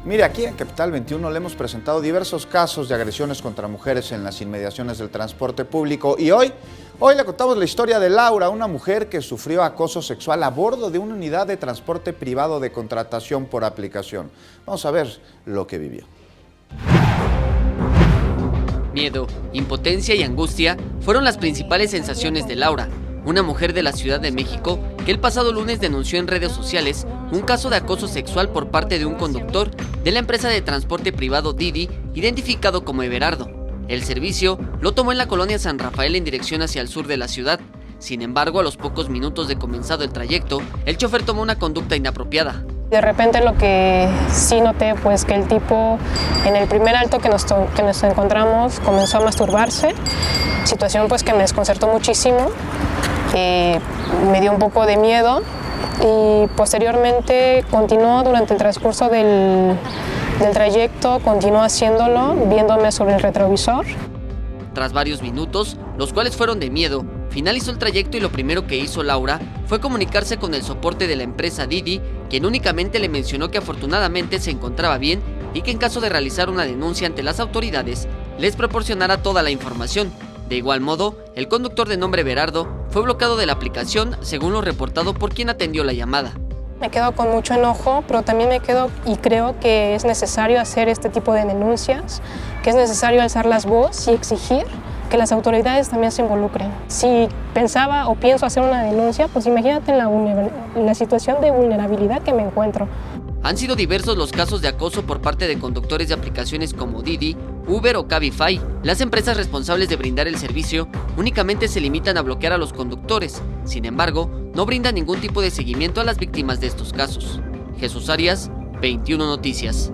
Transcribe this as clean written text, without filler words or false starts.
Mire, aquí en Capital 21 le hemos presentado diversos casos de agresiones contra mujeres en las inmediaciones del transporte público y hoy le contamos la historia de Laura, una mujer que sufrió acoso sexual a bordo de una unidad de transporte privado de contratación por aplicación. Vamos a ver lo que vivió. Miedo, impotencia y angustia fueron las principales sensaciones de Laura, una mujer de la Ciudad de México que el pasado lunes denunció en redes sociales un caso de acoso sexual por parte de un conductor de la empresa de transporte privado Didi, identificado como Everardo. El servicio lo tomó en la colonia San Rafael en dirección hacia el sur de la ciudad. Sin embargo, a los pocos minutos de comenzado el trayecto, el chofer tomó una conducta inapropiada. De repente lo que sí noté, pues que el tipo en el primer alto que nos encontramos comenzó a masturbarse, situación pues que me desconcertó muchísimo, me dio un poco de miedo y posteriormente continuó durante el transcurso del trayecto, continuó haciéndolo, viéndome sobre el retrovisor. Tras varios minutos, los cuales fueron de miedo, finalizó el trayecto y lo primero que hizo Laura fue comunicarse con el soporte de la empresa Didi, quien únicamente le mencionó que afortunadamente se encontraba bien y que en caso de realizar una denuncia ante las autoridades, les proporcionara toda la información. De igual modo, el conductor de nombre Everardo fue bloqueado de la aplicación, según lo reportado por quien atendió la llamada. Me quedo con mucho enojo, pero también me quedo y creo que es necesario hacer este tipo de denuncias, que es necesario alzar las voces y exigir que las autoridades también se involucren. Si pensaba o pienso hacer una denuncia, pues imagínate en la situación de vulnerabilidad que me encuentro. Han sido diversos los casos de acoso por parte de conductores de aplicaciones como Didi, Uber o Cabify. Las empresas responsables de brindar el servicio únicamente se limitan a bloquear a los conductores. Sin embargo, no brindan ningún tipo de seguimiento a las víctimas de estos casos. Jesús Arias, 21 Noticias.